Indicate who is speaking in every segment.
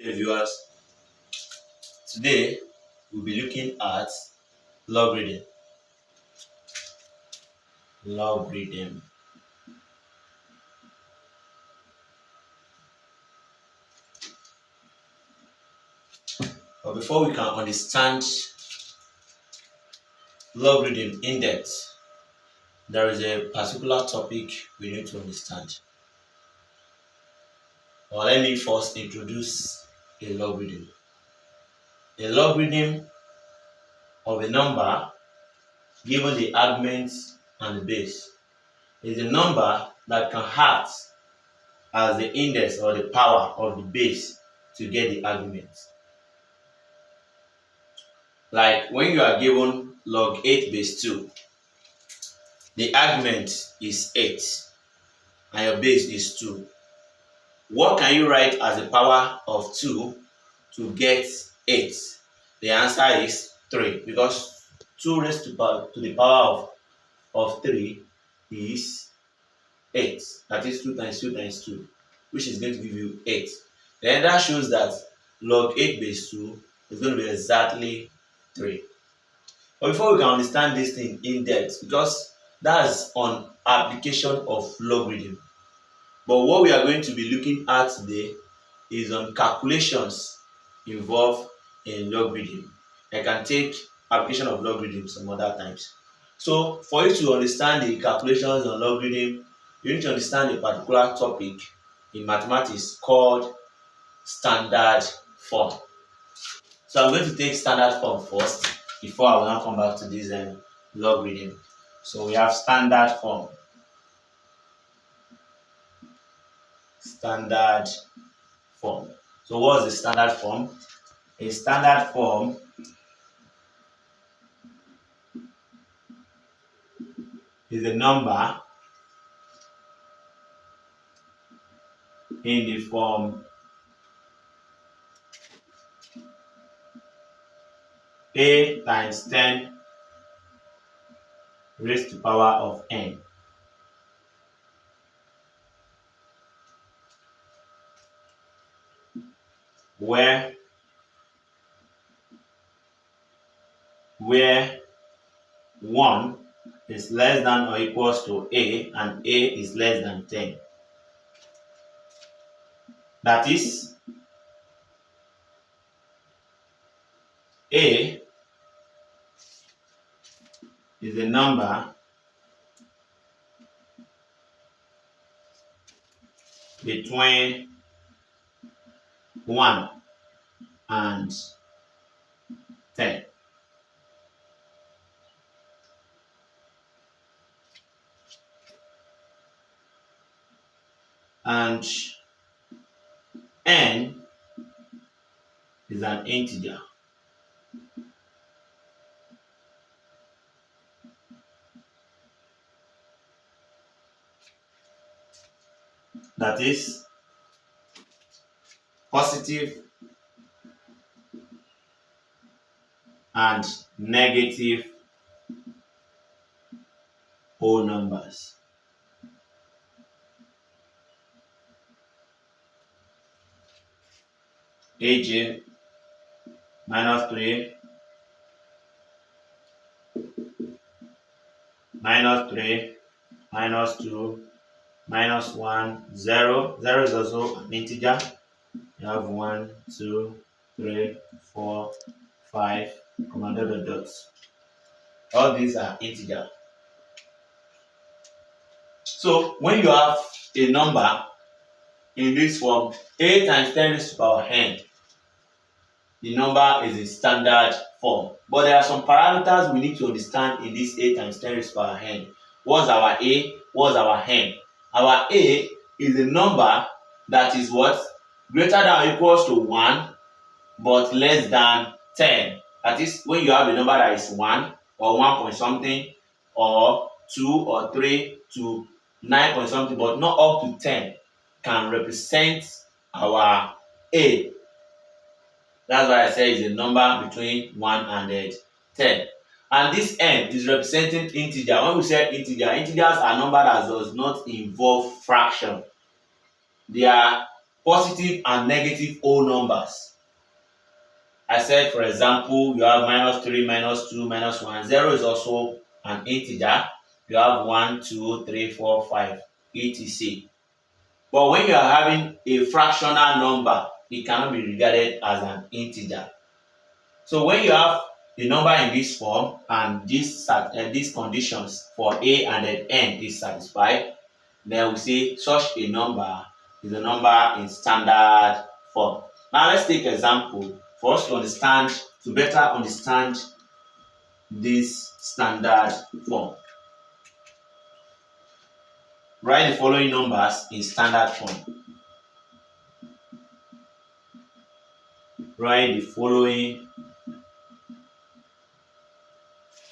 Speaker 1: Hey viewers, today we'll be looking at logarithm. Logarithm. But before we can understand logarithm in depth, there is a particular topic we need to understand. Well, let me first introduce a logarithm. A logarithm of a number given the argument and the base is a number that can act as the index or the power of the base to get the argument. Like when you are given log 8 base 2, the argument is 8 and your base is 2. What can you write as the power of 2 to get 8? The answer is 3 because 2 raised to the power of 3 is 8. That is 2 times 2 times 2, which is going to give you 8. Then that shows that log 8 base 2 is going to be exactly 3. But before we can understand this thing in depth, because that's on application of logarithm. But what we are going to be looking at today is on calculations involved in logarithm. I can take application of logarithm some other times. So for you to understand the calculations on logarithm, you need to understand a particular topic in mathematics called standard form. So I'm going to take standard form first before I will now come back to this logarithm. So we have standard form. Standard form. So what is the standard form? A standard form is a number in the form a times 10 raised to power of n, where where 1 is less than or equals to a and a is less than 10. That is, a is a number between 1 and 10. And n is an integer. That is positive and negative whole numbers. Aj minus 3 minus 3 minus 2 minus 1 0. 0 is also an integer. You have 1 2 3 4 5 comma dot dot dots. All these are integer. So when you have a number in this form, a times 10 raised to the power n, the number is in standard form. But there are some parameters we need to understand in this a times 10 raised to the power n. What's our a? What's our n? Our a is a number that is what? Greater than or equals to 1 but less than 10. That is, when you have a number that is 1 or 1 point something or 2 or 3 to 9 point something but not up to 10 can represent our a. That's why I say it's a number between 1 and 10. And this n is representing integer. When we say integers are numbers that does not involve fraction. They are positive and negative whole numbers. I said, for example, you have -3, -2, -1. 0 is also an integer. You have 1, 2, 3, 4, 5, etc. But when you are having a fractional number, it cannot be regarded as an integer. So when you have a number in this form and these conditions for a and then n is satisfied, then we say such a number is a number in standard form. Now let's take example for us to better understand this standard form. Write the following numbers in standard form. Write the following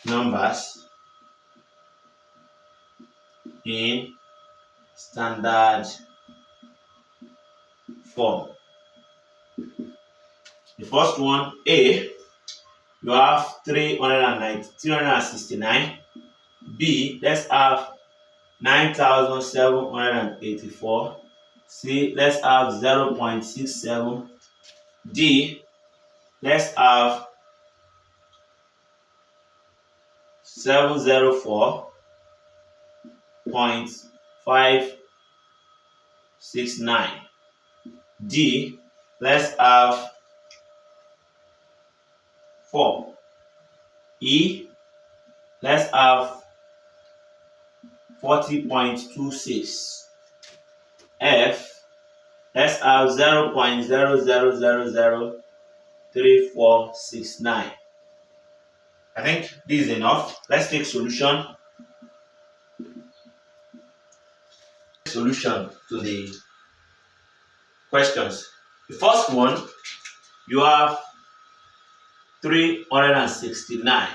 Speaker 1: numbers in standard form. The first one, A, you have 369. B, let's have 9,784. C, let's have 0.67. D, let's have 704.569. D, let's have 4. E, let's have 40.26. F, let's have 0.00003469. I think this is enough. Let's take solution. Solution to the questions. The first one, you have 369.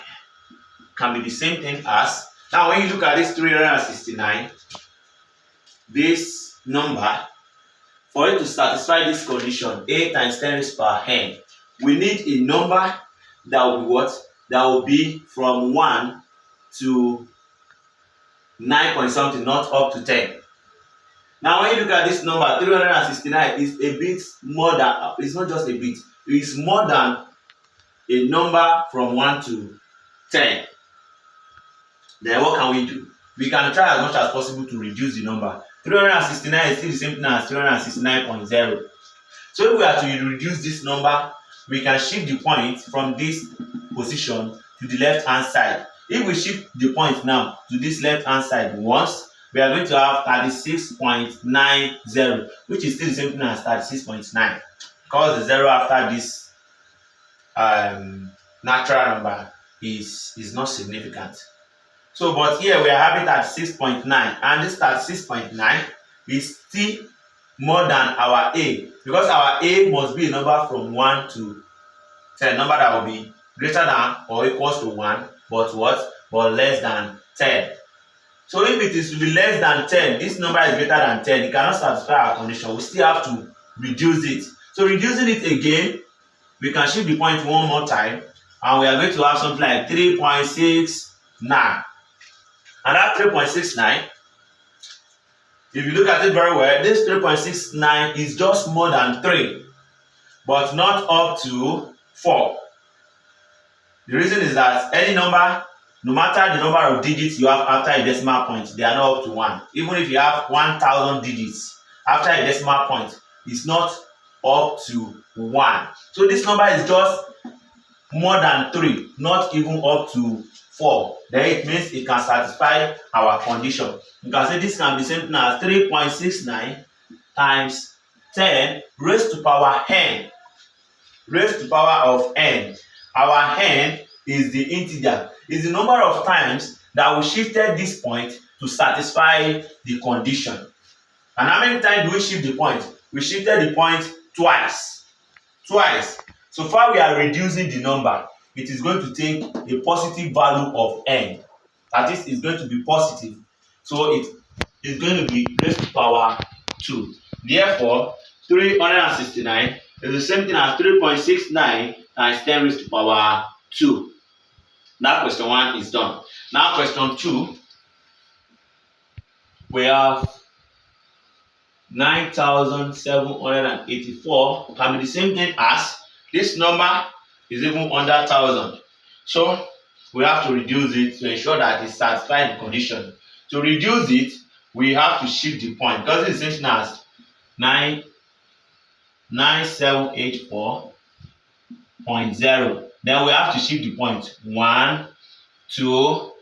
Speaker 1: Can be the same thing as, now when you look at this 369, this number, for it to satisfy this condition, a times 10 raised to power n, we need a number that will be what? That will be from 1 to 9 point something, not up to 10. Now when you look at this number, 369 is a bit more than, it's not just a bit, it's more than a number from 1 to 10. Then what can we do? We can try as much as possible to reduce the number. 369 is still the same thing as 369.0. So if we are to reduce this number, we can shift the point from this position to the left hand side. If we shift the point now to this left hand side once, we are going to have 36.90, which is still the same thing as 36.9, because the 0 after this natural number is not significant. So, but here we are having 36.9, and this 36.9 is still more than our A, because our A must be a number from 1 to 10, number that will be greater than or equals to 1, but what? But less than 10. So if it is to be less than 10, this number is greater than 10, it cannot satisfy our condition. We still have to reduce it. So reducing it again, we can shift the point one more time, and we are going to have something like 3.69. And that 3.69, if you look at it very well, this 3.69 is just more than 3, but not up to 4. The reason is that any number, no matter the number of digits you have after a decimal point, they are not up to 1. Even if you have 1,000 digits after a decimal point, it's not up to 1. So this number is just more than 3, not even up to 4. Then it means it can satisfy our condition. You can say this can be something as 3.69 times 10 raised to power n. Raised to power of n. Our n is the integer, is the number of times that we shifted this point to satisfy the condition. And how many times do we shift the point? We shifted the point twice. So far we are reducing the number. It is going to take a positive value of n. That is, it's going to be positive. So it is going to be raised to power 2. Therefore, 369 is the same thing as 3.69 times 10 raised to power 2. That question 1 is done. Now question 2, we have 9,784 can be the same thing as this number is even under 1,000. So we have to reduce it to ensure that it satisfies the condition. To reduce it, we have to shift the point because it's the same thing as 9,784.0. Then we have to shift the point 1, 2,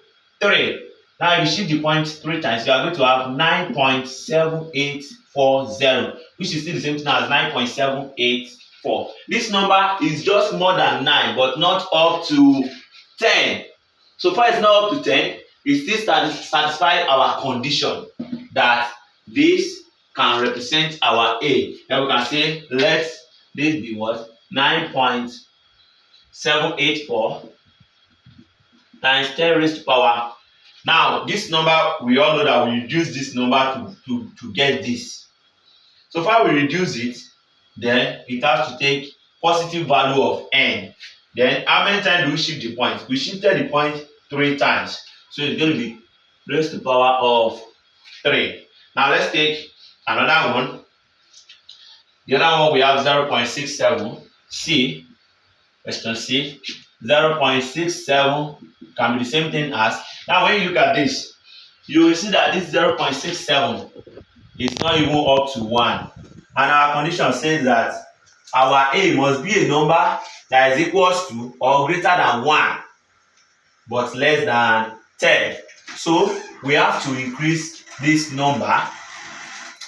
Speaker 1: 3. Now if you shift the point 3 times, you are going to have 9.7840, which is still the same thing as 9.784. This number is just more than 9, but not up to 10. So far it's not up to 10, it still satisfies our condition that this can represent our A. Then we can say let this be what? 9.784 times 10 raised to power. Now this number, we all know that we reduce this number to get this. So far we reduce it, then it has to take positive value of n. Then how many times do we shift the point? We shifted the point 3 times. So it's going to be raised to power of 3. Now let's take another one. The other one we have 0.67. C, question C, 0.67 can be the same thing as. Now when you look at this, you will see that this 0.67 is not even up to 1. And our condition says that our A must be a number that is equals to or greater than 1, but less than 10. So we have to increase this number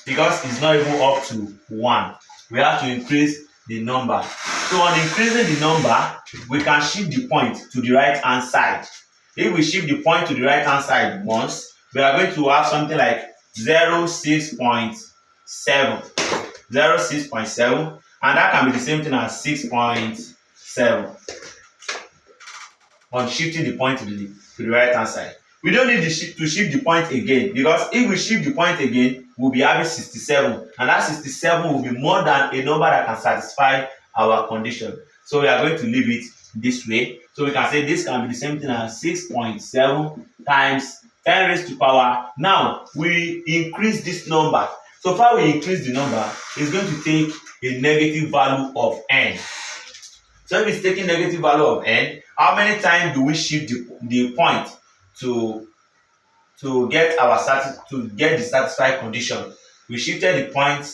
Speaker 1: because it's not even up to 1. We have to increase the number. So on increasing the number, we can shift the point to the right hand side. If we shift the point to the right hand side once, we are going to have something like 0.6.7, and that can be the same thing as 6.7 on shifting the point to the right hand side. We don't need to shift the point again, because if we shift the point again, we'll be having 67, and that 67 will be more than a number that can satisfy our condition. So we are going to leave it this way. So we can say this can be the same thing as 6.7 times 10 raised to power. Now we increase this number. So far we increase the number, it's going to take a negative value of n. So if it's taking negative value of n, how many times do we shift the point to get the satisfied condition? We shifted the point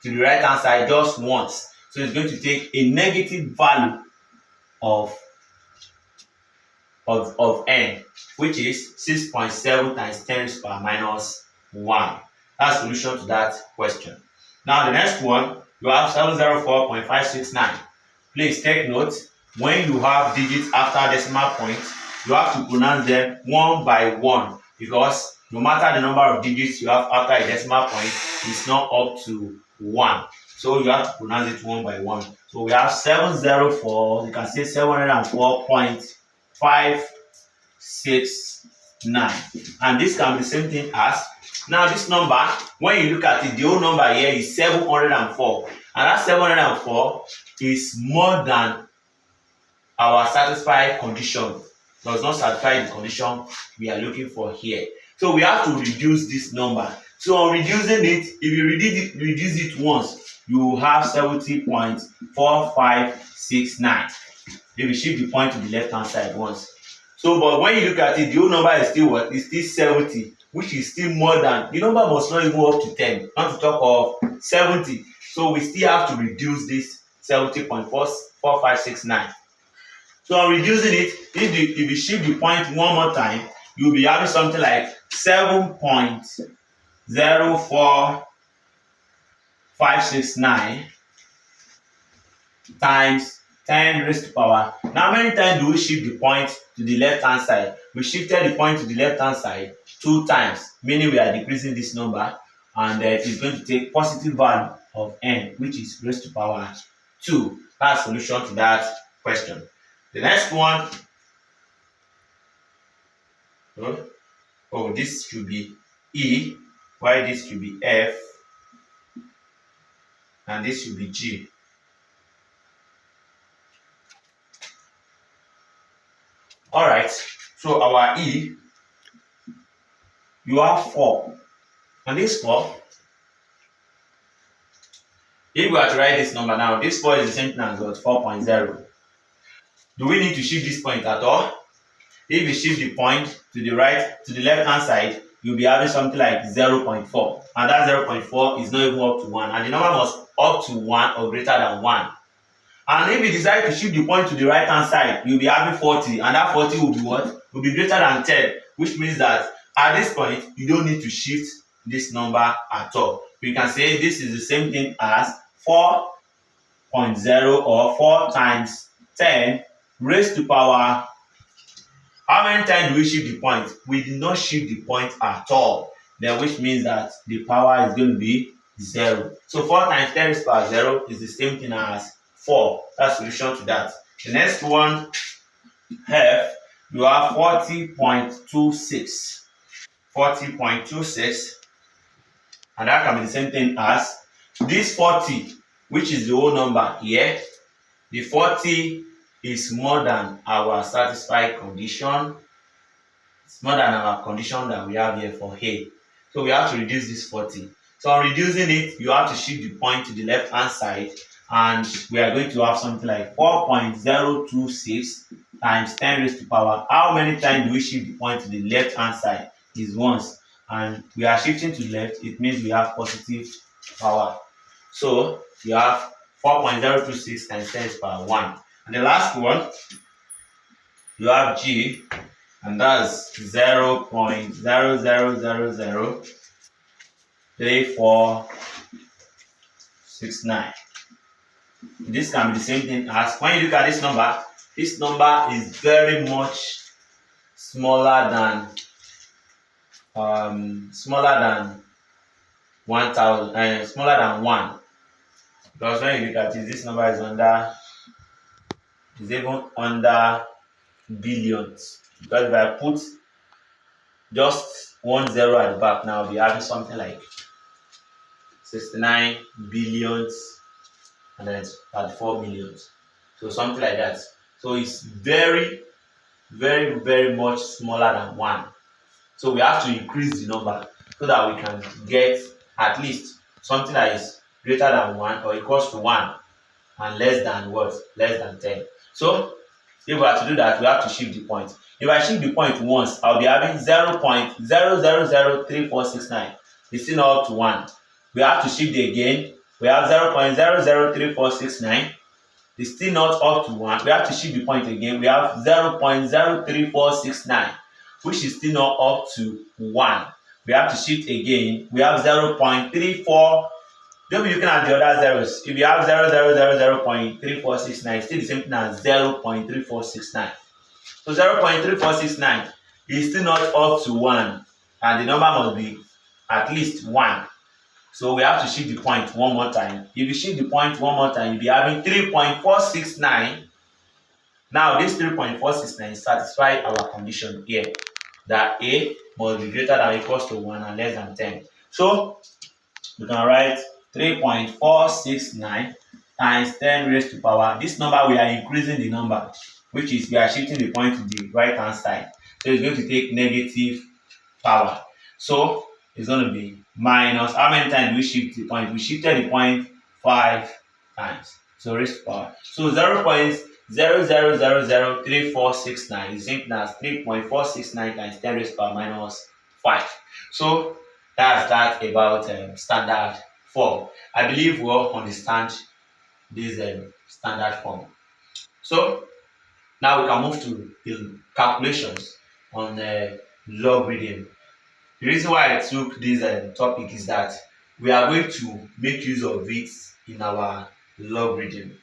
Speaker 1: to the right hand side just once. So it's going to take a negative value of n, which is 6.7 times 10 raised to power minus 1. That's the solution to that question. Now the next one, you have 704.569. Please take note, when you have digits after decimal point, you have to pronounce them one by one, because no matter the number of digits you have after a decimal point, it's not up to 1. So you have to pronounce it one by one. So we have 704, you can say 704.569. And this can be the same thing as, now this number, when you look at it, the whole number here is 704. And that 704 is more than our satisfied condition. Does not satisfy the condition we are looking for here. So we have to reduce this number. So on reducing it, if you reduce it once, you will have 70.4569. If you shift the point to the left hand side once. So but when you look at it, the whole number is still what? It's still 70, which is still more than, the number must not even go up to 10, not to talk of 70. So we still have to reduce this 70.4569. So on reducing it, if you shift the point one more time, you'll be having something like 7.04569 times 10 raised to power. Now how many times do we shift the point to the left hand side? We shifted the point to the left hand side 2 times, meaning we are decreasing this number, and it's going to take positive value of n, which is raised to power 2. That's the solution to that question. The next one, this should be E, while this should be F, and this should be G. Alright, so our E, you have 4, and this 4, If we are to write this number now, this 4 is the same thing as what? 4.0. Do we need to shift this point at all? If you shift the point to the right, to the left hand side, you'll be having something like 0.4. And that 0.4 is not even up to 1. And the number must up to 1 or greater than 1. And if you decide to shift the point to the right hand side, you'll be having 40. And that 40 will be what? Will be greater than 10. Which means that at this point, you don't need to shift this number at all. We can say this is the same thing as 4.0 or 4 times 10 raised to power. How many times do we shift the point? We did not shift the point at all. Then which means that the power is going to be 0. So 4 times 10 raised to power 0 is the same thing as 4. That's the solution to that. The next one, F, you have 40.26. 40.26, and that can be the same thing as this 40, which is the whole number here. The 40 is more than our satisfied condition. It's more than our condition that we have here for A. So we have to reduce this 40. So on reducing it, you have to shift the point to the left hand side, and we are going to have something like 4.026 times 10 raised to power. How many times do we shift the point to the left hand side? Is once. And we are shifting to the left, it means we have positive power. So you have 4.026 times 10 raised to power 1. And the last one, you have G, and that's 0.00003469. This can be the same thing as, when you look at this number is very much smaller than 1,000, smaller than 1, because when you look at it, this number is even under billions. Because if I put just 10 at the back now, we'll be having something like 69 billions and then 34 millions. So something like that. So it's very, very, very much smaller than 1. So we have to increase the number so that we can get at least something that is greater than 1 or equals to 1 and less than what? Less than 10. So if we are to do that, we have to shift the point. If I shift the point once, I'll be having 0.00003469. It's still not up to 1. We have to shift it again. We have 0.003469. It's still not up to 1. We have to shift the point again. We have 0.03469, which is still not up to 1. We have to shift again. We have 0.34. Don't be looking at the other zeros. If you have 0.3469, it's still the same thing as 0.3469. So 0.3469 is still not up to 1, and the number must be at least 1. So we have to shift the point one more time. If you shift the point one more time, you'll be having 3.469. Now this 3.469 satisfies our condition here that A must be greater than or equals to 1 and less than 10. So we can write 3.469 times 10 raised to power. This number, we are increasing the number, which is we are shifting the point to the right hand side. So it's going to take negative power. So it's going to be minus, how many times do we shift the point? We shifted the point 5 times. So raised to power. So 0.00003469 is equal as 3.469 times 10 raised to power minus 5. So that's that about standard form. I believe we all understand this standard form. So now we can move to the calculations on logarithm. The reason why I took this topic is that we are going to make use of it in our logarithm.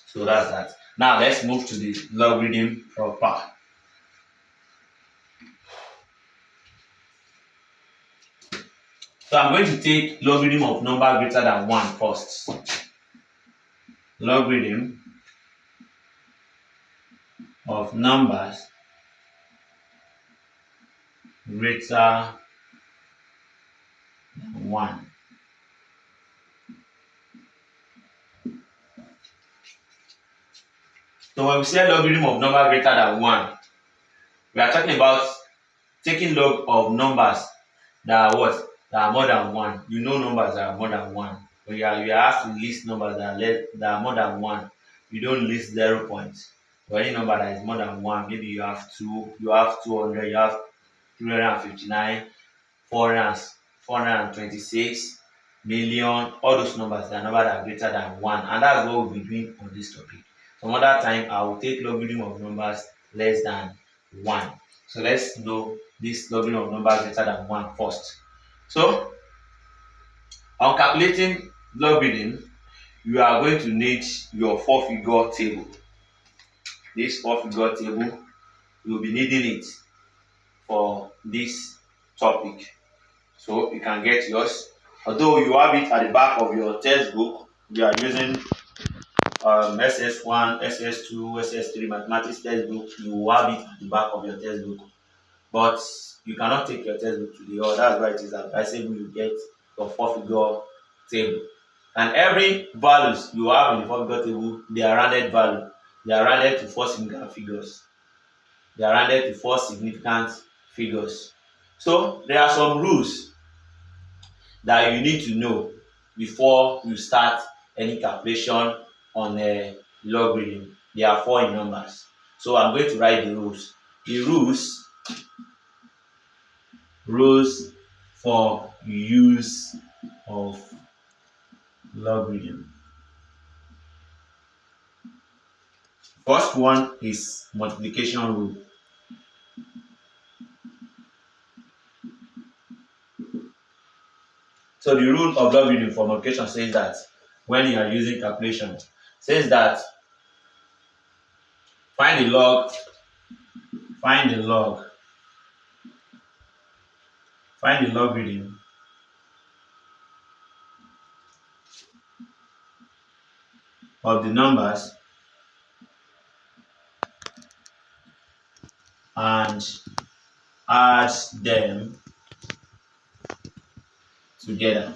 Speaker 1: So that's that. Now let's move to the logarithm proper. So I'm going to take logarithm of number greater than 1 first. Logarithm of numbers greater than 1. So when we say logarithm of number greater than 1, we are talking about taking log of numbers that are what? That are more than 1. You know numbers that are more than 1. When you are asked to list numbers that are more than one, you don't list 0 points. For any number that is more than one, maybe you have two, you have 200, you have 359, 400, 426 million, all those numbers, they are numbers that are greater than one, and that's what we'll be doing on this topic. Some other time I will take logarithm of numbers less than one. So let's know this logarithm of numbers greater than one first. So on calculating logarithm, you are going to need your four-figure table. This four-figure table, you will be needing it for this topic. So you can get yours. Although you have it at the back of your textbook, you are using SS1, SS2, SS3 mathematics textbook, you will have it at the back of your textbook. But you cannot take your textbook to the hall. That's why it is advisable you get your four-figure table. And every values you have in the four-figure table, they are rounded value. They are rounded to four significant figures. They are rounded to four significant figures. So there are some rules that you need to know before you start any calculation on a logarithm. There are four in numbers. So I'm going to write the rules. The rules for use of logarithm. First one is multiplication rule. So the rule of logarithm for multiplication says that when you are using calculation, says that find the log, find the log, find the logarithm of the numbers and add them together.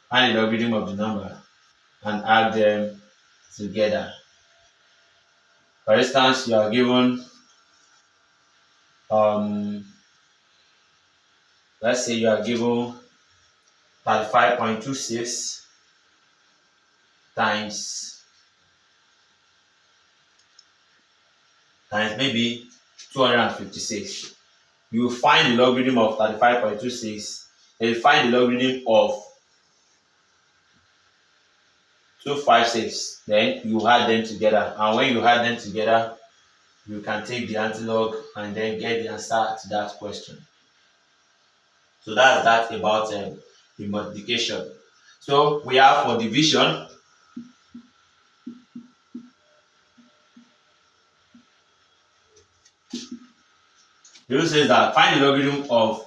Speaker 1: Find the logarithm of the number and add them together. For instance, you are given let's say you are given 35.26 times maybe 256. You find the logarithm of 35.26, then you find the logarithm of 256, then you add them together, and when you add them together, you can take the antilog and then get the answer to that question. So that's that about the multiplication. So we have for division. The rule says that find the logarithm of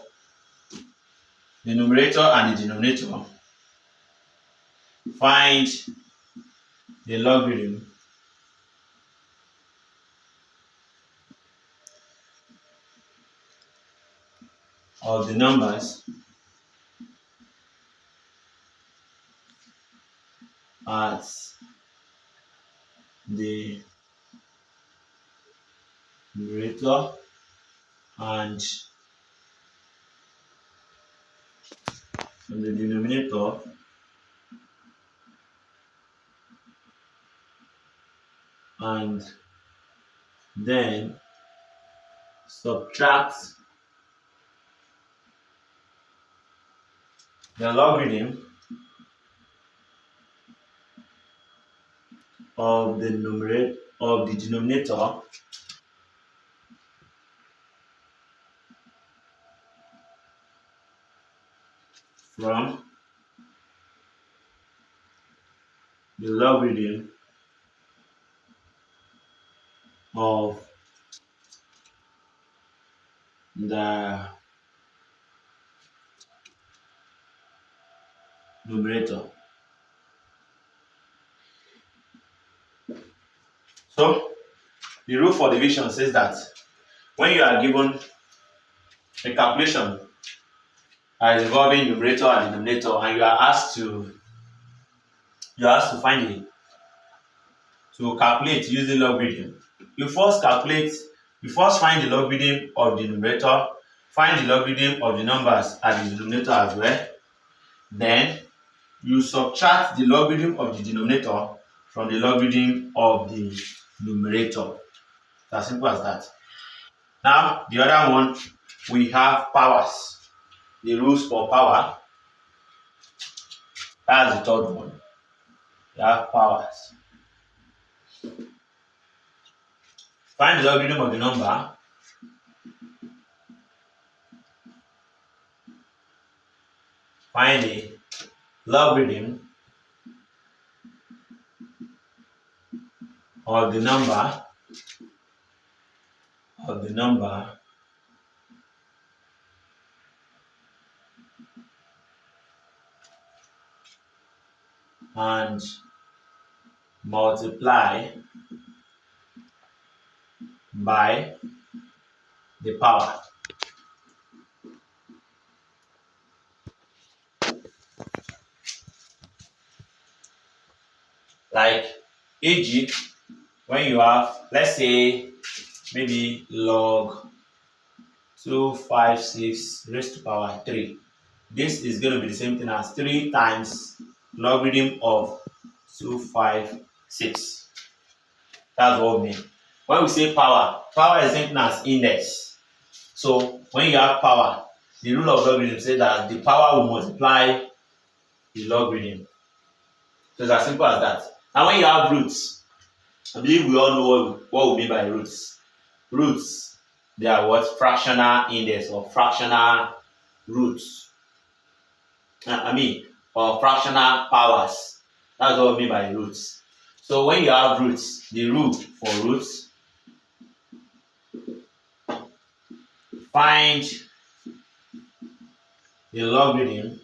Speaker 1: the numerator and the denominator. Find the logarithm of the numbers at the numerator and the denominator and then subtract the logarithm of the numerator of the denominator from the logarithm of the numerator. So the rule for division says that when you are given a calculation involving numerator and denominator, and you are asked to find it to calculate using logarithm, you first find the logarithm of the numerator Find the logarithm of the numbers at the denominator as well. Then you subtract the logarithm of the denominator from the logarithm of the numerator. It's as simple as that. Now, the other one, we have powers. The rules for power. That's the third one. We have powers. Find the logarithm of the number. Find the logarithm of the number and multiply by the power. Like e.g., when you have, let's say, maybe log 256 raised to power 3. This is going to be the same thing as 3 times logarithm of 256. That's what we mean. When we say power, power is the same thing as index. So when you have power, the rule of logarithm says that the power will multiply the logarithm. So it's as simple as that. And when you have roots, I believe we all know what we mean by roots. Roots, they are what? Fractional index or fractional roots. Or fractional powers. That's what we mean by roots. So when you have roots, the rule for roots, find the logarithm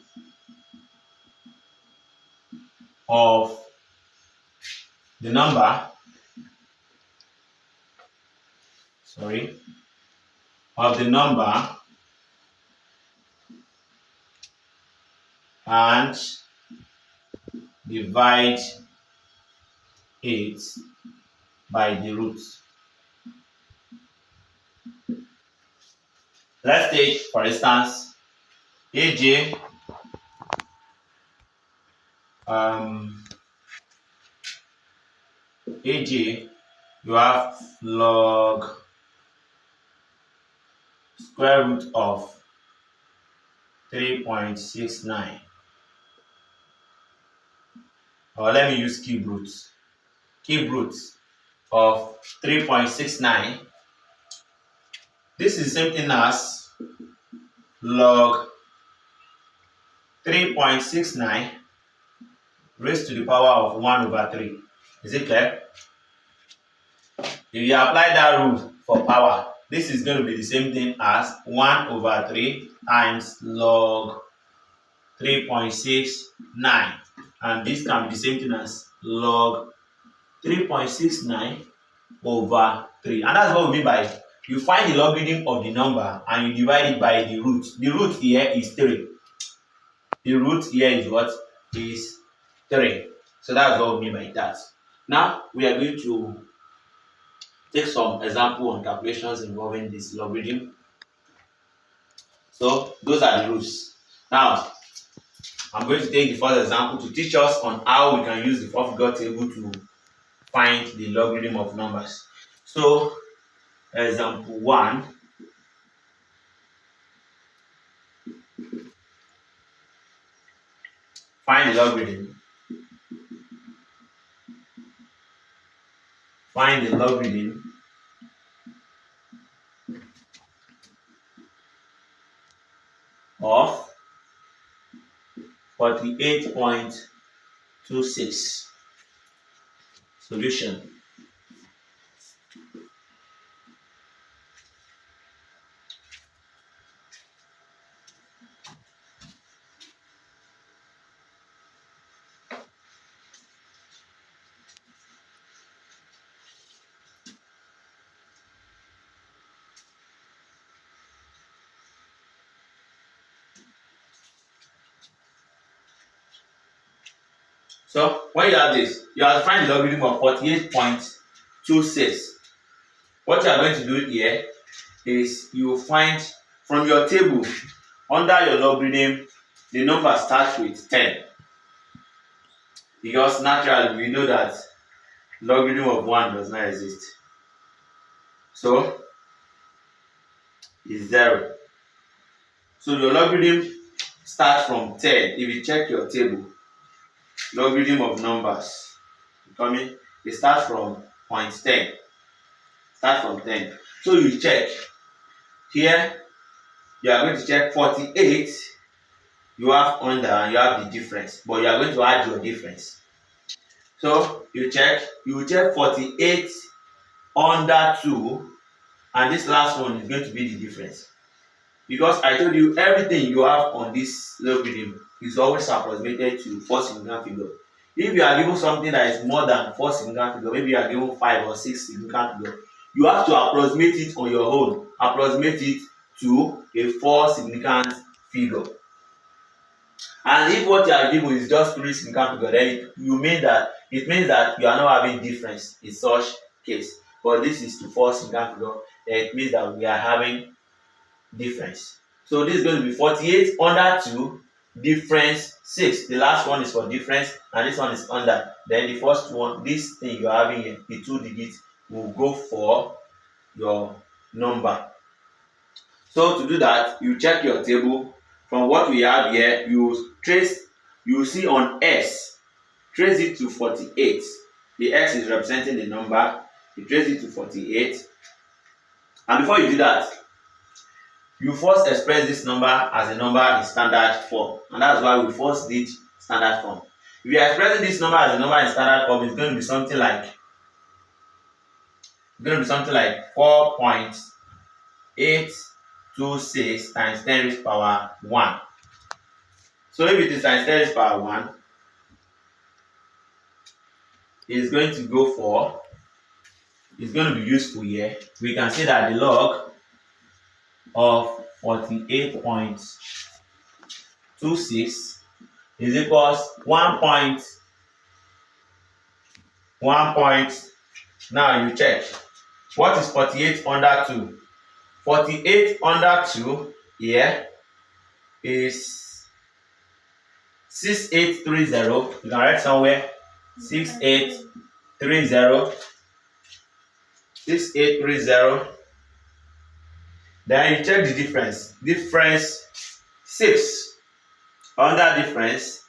Speaker 1: of the number, and divide it by the root. Let's take, for instance, AJ you have log square root of 3.69, or let me use cube roots. Cube roots of 3.69. This is the same thing as log 3.69 raised to the power of 1 over 3. Is it clear? If you apply that rule for power, this is going to be the same thing as 1 over 3 times log 3.69. And this can be the same thing as log 3.69 over 3. And that's what we mean by you find the logarithm of the number and you divide it by the root. The root here is 3. The root here is what? Is 3. So that's what we mean by that. Now we are going to take some example on calculations involving this logarithm. So those are the rules. Now I'm going to take the first example to teach us on how we can use the four-figure table to find the logarithm of numbers. So example 1, find the logarithm. Find the logarithm of 48.26. Solution. So when you have this, you have to find the logarithm of 48.26. What you are going to do here is you find from your table, under your logarithm, the number starts with 10, because naturally we know that logarithm of 1 does not exist. So it's 0. So your logarithm starts from 10. If you check your table, logarithm of numbers, coming, it starts from point 10. Start from 10. So you check. Here, you are going to check 48. You have under and you have the difference, but you are going to add your difference. So you will check 48 under 2, and this last one is going to be the difference. Because I told you everything you have on this logarithm is always approximated to 4 significant figure. If you are given something that is more than 4 significant figure, maybe you are given 5 or 6 significant figure, you have to approximate it on your own. Approximate it to a 4 significant figure. And if what you are given is just 3 significant figure, then it means that you are not having difference in such case. But this is to 4 significant figure, then it means that we are having difference. So this is going to be 48 under 2, difference 6. The last one is for difference, and this one is under. Then the first one, this thing you are having here, the 2 digits, will go for your number. So to do that, you check your table. From what we have here, you see on S, trace it to 48. The X is representing the number. You trace it to 48. And before you do that, you first express this number as a number in standard form, and that's why we first did standard form. If you are expressing this number as a number in standard form, it's going to be something like 4.826 times 10 raised power 1. So if it is times 10 raised power 1, it's going to be useful here. We can see that the log of 48.26 is equals 1 point. Now you check. What is 48 under 2? 48 under 2 here is 6830. You can write somewhere 6830. 6830. Then you check the difference. Difference 6. Under difference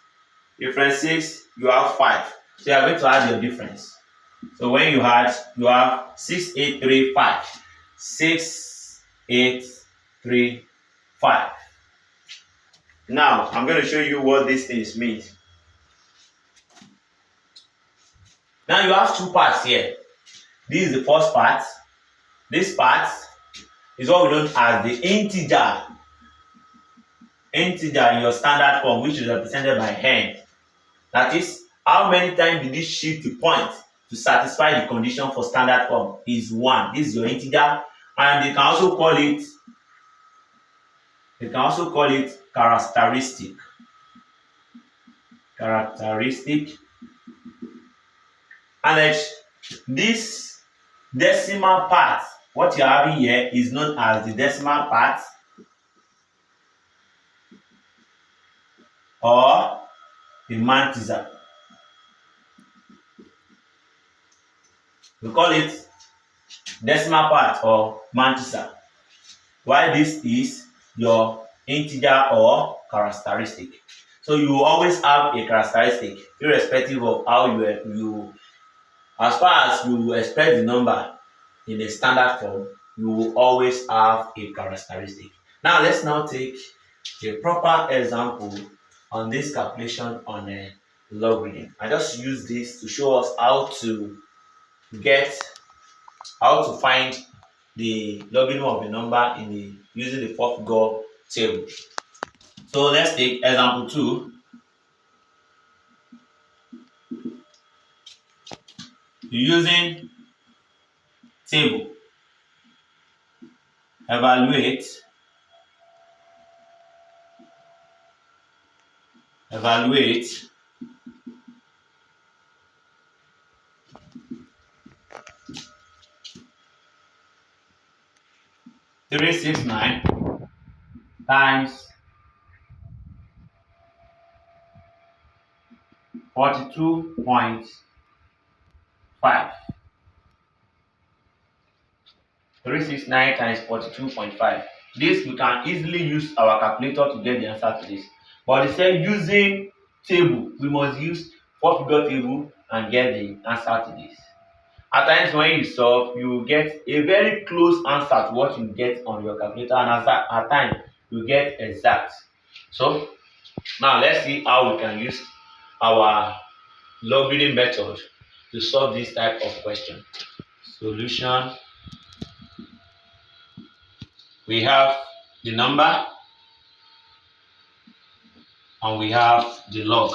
Speaker 1: 6, you have 5. So you are going to add your difference. So when you add, you have 6835. 6835. Now I'm going to show you what these things mean. Now you have two parts here. This is the first part. This part is what we know as the integer. Integer in your standard form, which is represented by n. That is, how many times did it shift the point to satisfy the condition for standard form is 1. This is your integer, and they can also call it characteristic. And this decimal part, what you are having here, is known as the decimal part, or the mantissa. We call it decimal part or mantissa, while this is your integer or characteristic. So you will always have a characteristic, irrespective of how you as far as you express the number in a standard form, you will always have a characteristic. Now let's take a proper example on this calculation on a logarithm. I just use this to show us how to find the logarithm of a number using the 4-figure table. So let's take example 2. Using table, evaluate 369 times 42.5. 369 times 42.5. This we can easily use our calculator to get the answer to this. But they say using table, we must use four-figure table and get the answer to this. At times when you solve, you get a very close answer to what you get on your calculator, and at times you get exact. So now let's see how we can use our logarithm method to solve this type of question. Solution. We have the number and we have the log.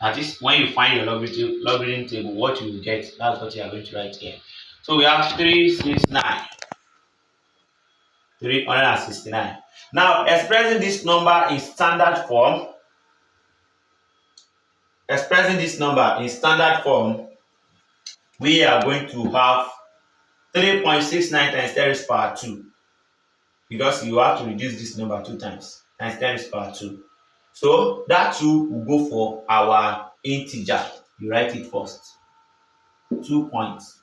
Speaker 1: That is, when you find your logarithm table, what you will get, that's what you are going to write here. So we have 369. Now, expressing this number in standard form, we are going to have 3.69 times 10 raised to the power 2, because you have to reduce this number 2 times, times 10 raised to the power 2. So that 2 will go for our integer. You write it first. 2 points.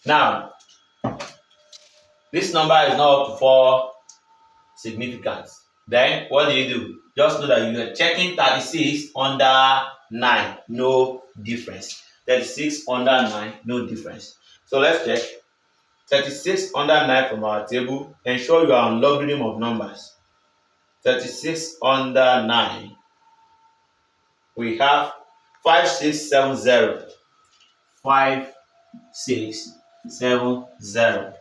Speaker 1: Now, this number is not up to 4 significance. Then what do? Just know that you are checking 36 under 9, no difference. 36 under 9, no difference. So let's check. 36 under 9 from our table. Ensure you are on logarithm of numbers. 36 under 9. We have 5670. 5670.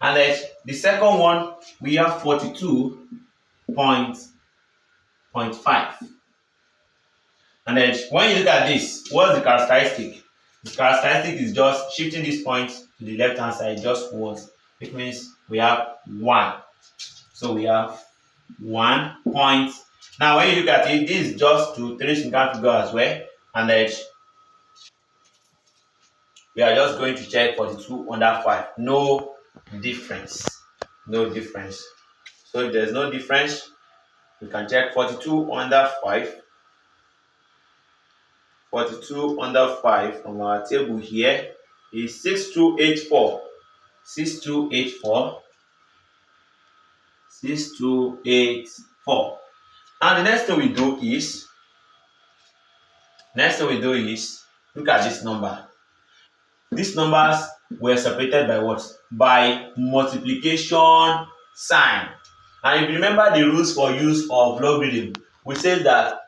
Speaker 1: And then the second one, we have 42.5. And then when you look at this, what's the characteristic? The characteristic is just shifting this point to the left hand side just once. It means we have 1. So we have 1 point. Now when you look at it, this is just to trace single figure as well. And then we are just going to check 42 under 5. No difference. No difference. So if there's no difference, we can check 42 under 5. 42 under 5 from our table here is 6284. 6284. 6284. And the next thing we do is look at this number. These numbers were separated by what? By multiplication sign. And if you remember the rules for use of logarithm, we said that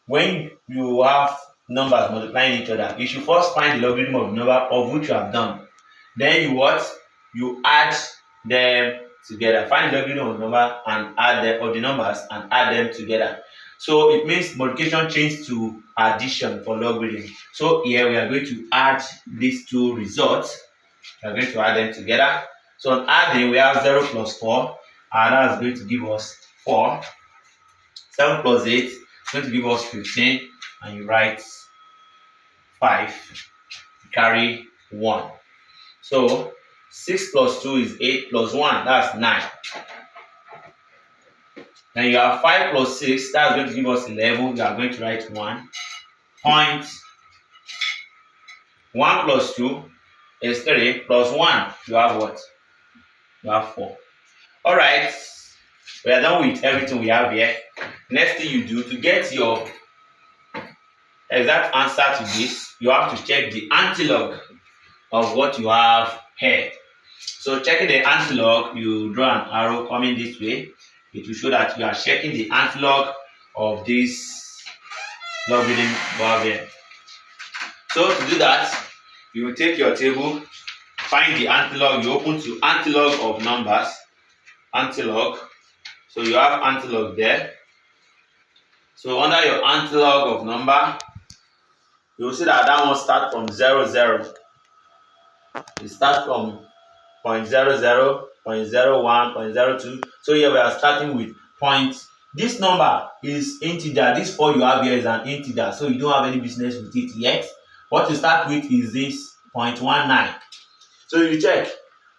Speaker 1: when you have numbers multiplying each other, you should first find the logarithm of the number of which you have done. Then you what? You add them together. Find the logarithm of the number and add them, of the numbers, and add them together. So it means multiplication changes to addition for logarithm. So here we are going to add these two results. We are going to add them together. So on adding, we have 0 plus 4, and that's going to give us 4. 7 plus 8 is going to give us 15, and you write 5. You carry 1. So 6 plus 2 is 8 plus 1, that's 9. Then you have 5 plus 6, that's going to give us 11. You are going to write 1. Point. 1 plus 2 is 3, plus 1, you have what? You have 4. Alright, we are done with everything we have here. Next thing you do to get your exact answer to this, you have to check the antilog of what you have here. So checking the antilog, you draw an arrow coming this way. It will show that you are checking the antilog of this logarithm above here. So to do that, you will take your table, find the antilog, you open to antilog of numbers, antilog. So you have antilog there. So under your antilog of number, you will see that that one starts from 0, 0. It starts from 0.00, 0.01, 0.02. So here we are starting with point. This number is integer. This 4 you have here is an integer, so you don't have any business with it yet. What you start with is this 0.19. So you check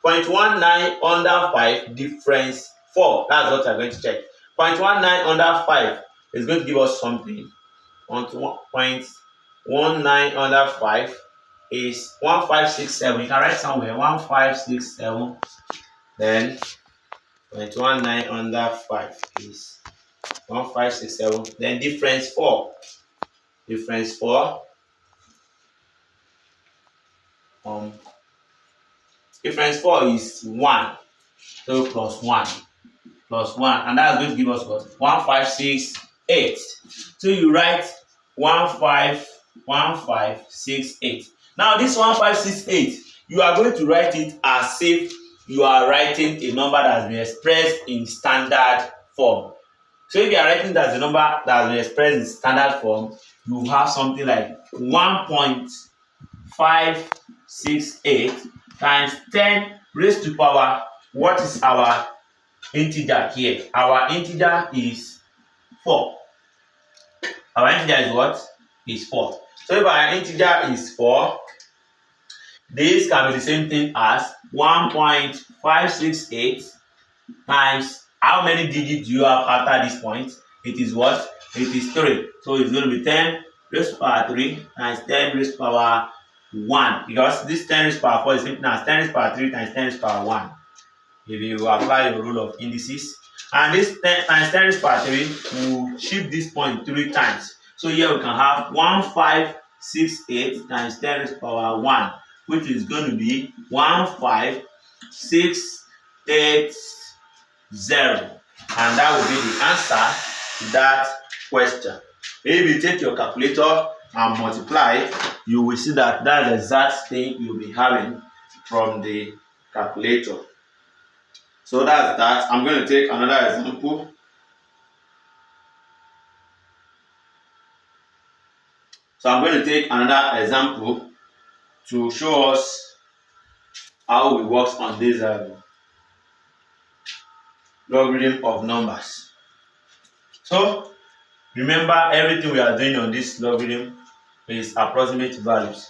Speaker 1: 0.19 under 5 difference 4. That's what we're going to check. 0.19 under 5 is going to give us something. 0.19 under 5 is 1567. You can write somewhere 1567. Then 0.19 under 5 is 1567. Then difference 4. Difference 4. Difference 4 is 1. So plus 1. Plus 1. And that's going to give us what? 1568. So you write 1568. Now this 1568, you are going to write it as if you are writing a number that has been expressed in standard form. So if you are writing that the number that has been expressed in standard form, you have something like 1.568 times 10 raised to power. What is our integer here? Our integer is 4. Our integer is what? Is 4. So if our integer is 4, this can be the same thing as 1.568 times how many digits do you have after this point? It is what? It is 3. So it's going to be 10 raised to power 3 times 10 raised to power 1. Because this 10 raised to power 4 is the same thing as 10 raised to power 3 times 10 raised to power 1. If you apply your rule of indices. And this 10 times 10 raised to power 3 will shift this point 3 times. So here we can have 1568 times 10 raised to power 1, which is going to be 15680. And that will be the answer to that question. If you take your calculator and multiply, you will see that that's the exact thing you'll be having from the calculator. So that's that. I'm going to take another example. To show us how it works on this logarithm of numbers. So remember, everything we are doing on this logarithm is approximate values.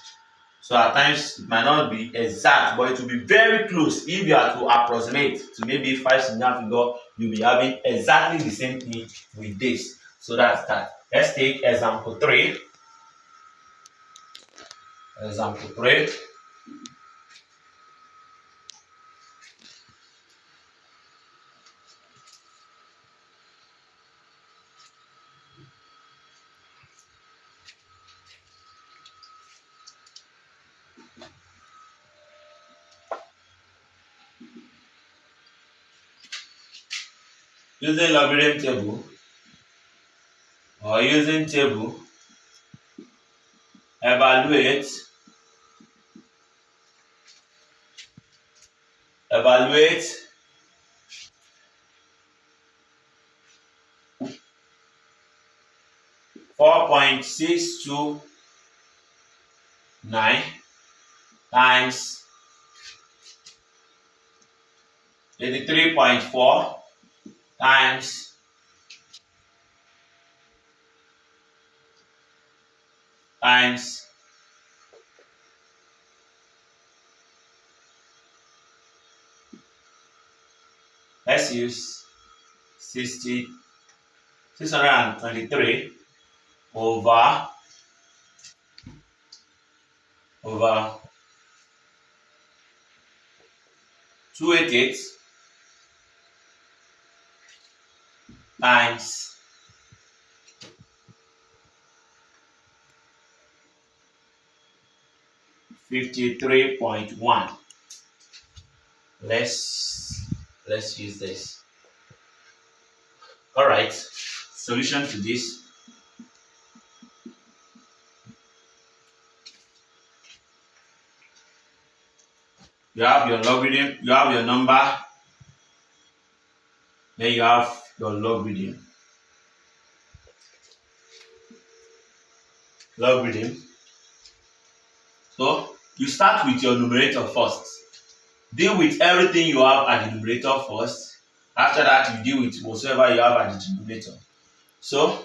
Speaker 1: So at times it might not be exact, but it will be very close. If you are to approximate to maybe 5 significant figure, you'll be having exactly the same thing with this. So that's that. Let's take example 3. Example 3. Using logarithm table or using table, evaluate 4.629 times 83.4 times let's use 623 over 288 times 53.1. Let's use this. All right. Solution to this. You have your logarithm, you have your number, then you have your logarithm. So you start with your numerator first. Deal with everything you have at the numerator first. After that, you deal with whatsoever you have at the denominator. So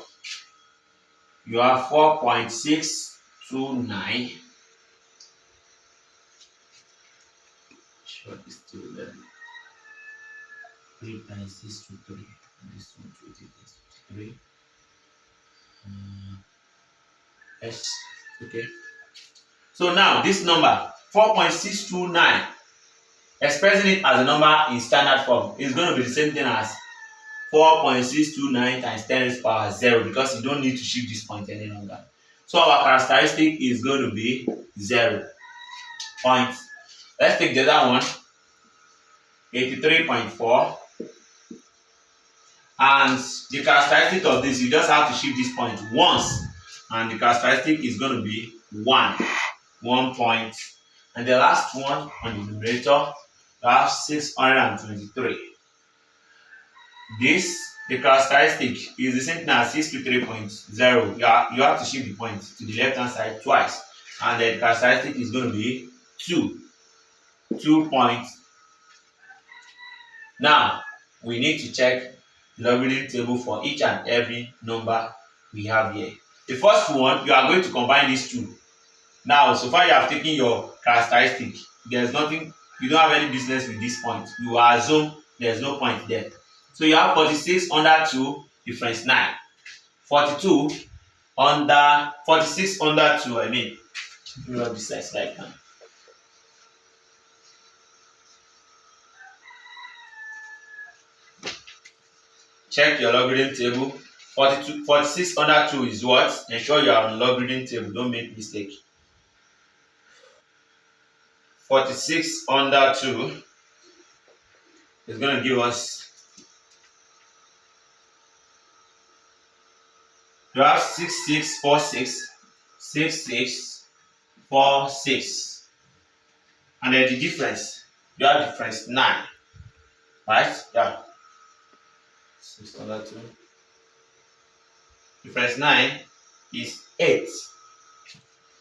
Speaker 1: you have 4.629 What is 2 then? 3 times 6 to 3. And this one 20 plus 3. Yes. Okay. So now this number 4.629, expressing it as a number in standard form, is going to be the same thing as 4.629 times 10 raised to the power 0, because you don't need to shift this point any longer. So our characteristic is going to be 0 point. Let's take the other one, 83.4. And the characteristic of this, you just have to shift this point once, and the characteristic is going to be 1 point. And the last one on the numerator, you have 623. This, the characteristic is the same thing as 623.0. You have to shift the point to the left hand side twice, and the characteristic is going to be 2 points. Now we need to check the logarithm table for each and every number we have here. The first one, you are going to combine these two. Now, so far you have taken your characteristic. There's nothing, you don't have any business with this point. You assume there's no point there. So you have 46 under 2 difference 9. 46 under 2, I mean. You have this size like that. Check your logarithm table. 46 under 2 is what? Ensure you are on logarithm table. Don't make mistake. 46 under 2 is going to give us, you have 6646, and then the difference, you have difference 9, right? Yeah. 6 under 2. Difference 9 is 8.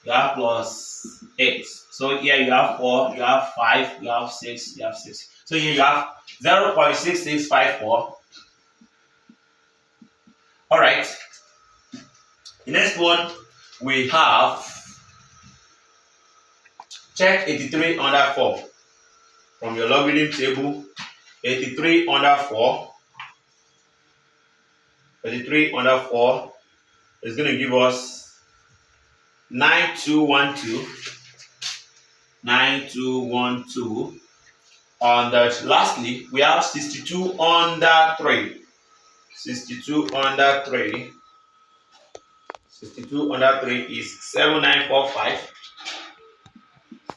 Speaker 1: You have plus 8. So here you have 4, you have 5, you have 6, you have 6. So here you have 0.6654. Alright. The next one we have, check 83 under 4. From your logarithm table, 83 under 4. 83 under 4 is going to give us 9212. 9212. And lastly, we have 62 under 3. 62 under 3. 62 under 3 is 7945.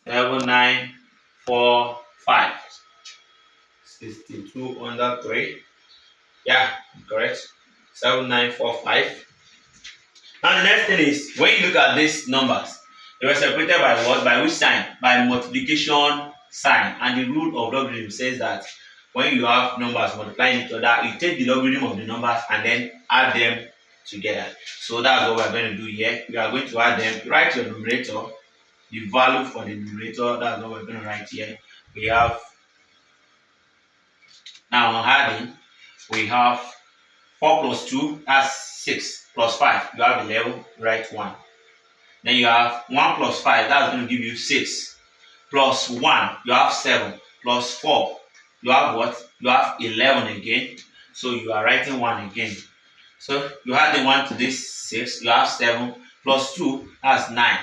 Speaker 1: 7945. 62 under 3. Yeah, correct. 7945. Now the next thing is, when you look at these numbers, they were separated by what? By which sign? By multiplication sign. And the rule of logarithm says that when you have numbers multiplying each other, you take the logarithm of the numbers and then add them together. So that's what we're going to do here. We are going to add them. Write your numerator, the value for the numerator. That's what we're going to write here. We have, now on adding, we have 4 plus 2, that's 6, plus 5, you have 11, write 1. Then you have 1 plus 5, that's going to give you 6. Plus 1, you have 7. Plus 4, you have what? You have 11 again. So you are writing 1 again. So you add the 1 to this 6, you have 7. Plus 2, that's 9.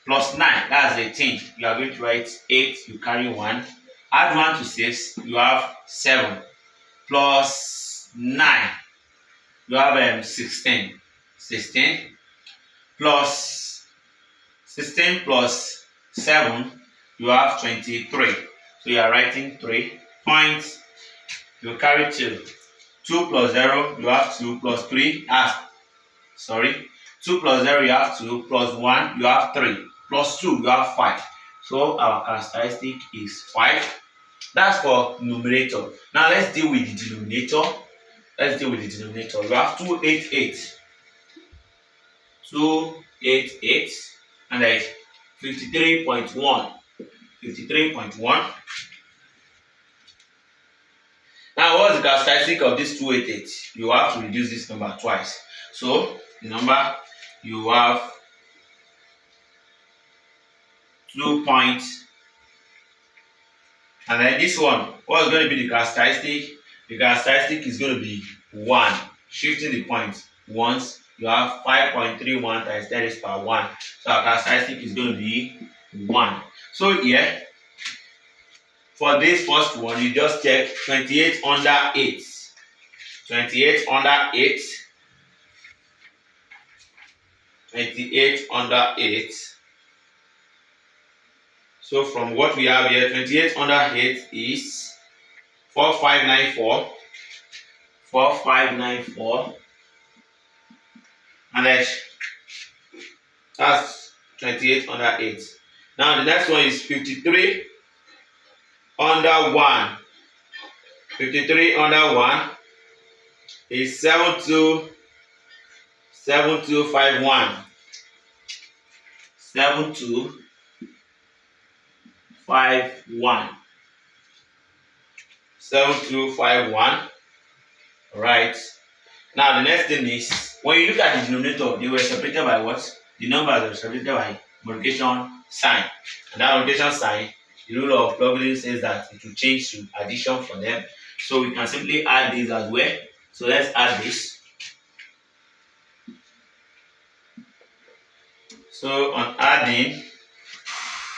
Speaker 1: Plus 9, that's 18. You are going to write 8, you carry 1. Add 1 to 6, you have 7. Plus 9, you have 16. 16 plus 16 plus 7, you have 23. So you are writing 3 points. You carry 2. 2 plus 0, you have 2, plus 3, 2 plus 0, you have 2, plus 1, you have 3, plus 2, you have 5. So our characteristic is 5. That's for numerator. Now let's deal with the denominator. You have 288. 288, and there is 53.1. 53.1. Now, what's the characteristic of this 288? You have to reduce this number twice. So, the number, you have 2 points. And then this one, what's going to be the characteristic? The characteristic is going to be 1. Shifting the point once, you have 5.31 times 10 raised to power 1. So our characteristic is going to be 1. So here, for this first one, you just check 28 under 8. 28 under 8. 28 under 8. So from what we have here, 28 under 8 is 4594. 4594. And that's 28 under 8. Now the next one is 53 under 1. 53 under 1 is 7251. 7251. 7251. Right. Now the next thing is, when you look at the denominator, they were separated by what? The numbers were separated by multiplication sign. And that multiplication sign, the rule of logarithm says that it will change to addition for them. So we can simply add this as well. So let's add this. So on adding,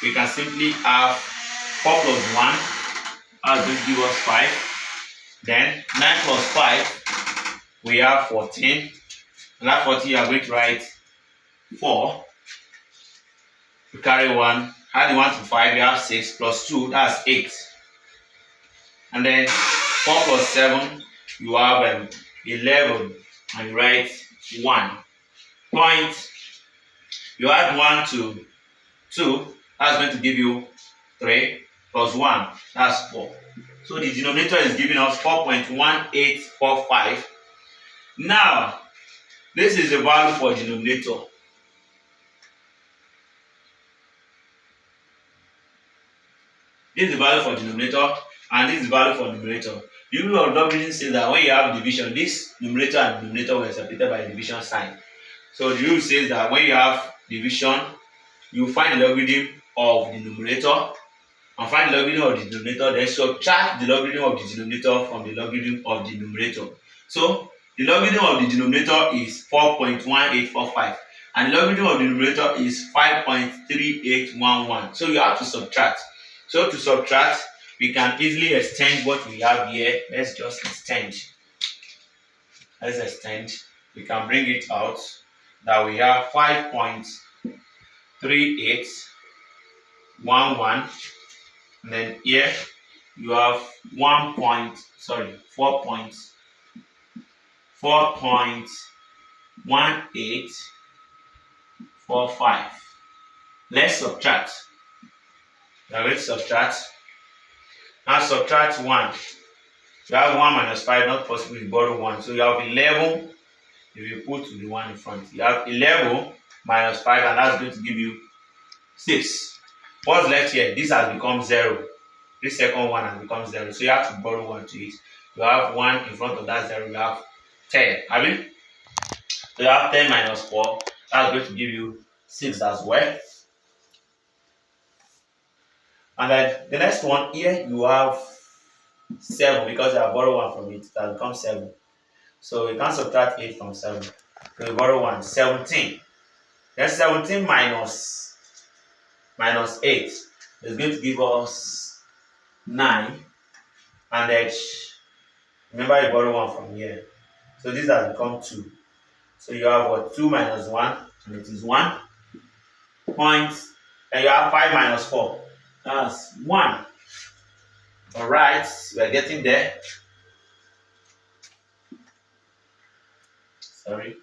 Speaker 1: we can simply have 4 plus 1, that's going to give us 5. Then 9 plus 5, we have 14. And that 14, you are going to write 4. We carry 1, add the 1 to 5, we have 6 plus 2, that's 8. And then 4 plus 7, you have 11, and you write 1. Point, you add 1 to 2, that's going to give you 3, plus 1, that's 4. So the denominator is giving us 4.1845. Now, this is the value for denominator. This is the value for denominator, and this is the value for numerator. The rule of logarithm says that when you have division, this numerator and denominator were separated by division sign. So the rule says that when you have division, you find the logarithm of the numerator and find the logarithm of the denominator, then subtract the logarithm of the denominator from the logarithm of the numerator. So the logarithm of the denominator is 4.1845 and the logarithm of the numerator is 5.3811. So you have to subtract. So to subtract, we can easily extend what we have here. Let's just extend. Let's extend. We can bring it out that we have 5.3811, and then here you have 4.1845. Let's subtract. Now let's subtract. Now subtract 1. You have 1 minus 5, not possible to borrow 1. So you have 11. If you put the 1 in front, you have 11 minus 5, and that's going to give you 6. What's left here? This has become 0. This second one has become 0. So you have to borrow 1 to it. You have 1 in front of that 0. You have 10. Have you? So you have 10 minus 4. That's going to give you 6 as well. And then the next one here, you have 7 because you have borrowed 1 from it. That becomes 7. So you can subtract 8 from 7. So you borrow 1, 17. Then 17 minus 8 is going to give us 9. And then remember you borrow 1 from here. So this has become 2. So you have what? 2 minus 1, and it is 1. Point. And you have 5 minus 4. That's 1. Alright, we are getting there. Sorry.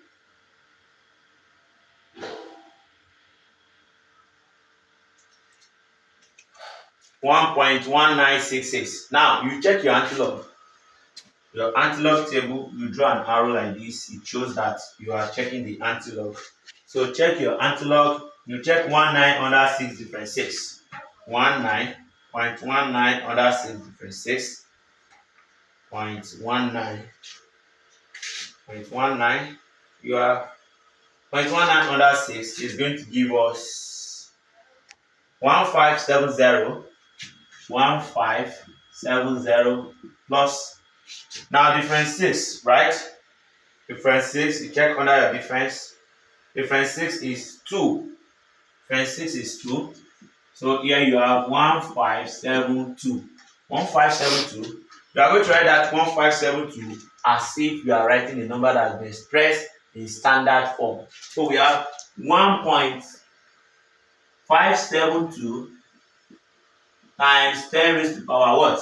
Speaker 1: .1966. Now you check your antilog. Your antilog table, you draw an arrow like this. It shows that you are checking the antilog. So check your antilog. You check 19 under 6 different 6. 19.19 under 6 different 6. 0.19. You have 0.19 under 6 is going to give us 1570. 1570 plus. Now difference 6, right? Difference 6, you check under your difference. Difference 6 is 2. Difference 6 is 2. So here you have 1572. 1572. You are going to write that 1572 as if you are writing a number that has been expressed in standard form. So we have 1.572 times 10 raised to the power what?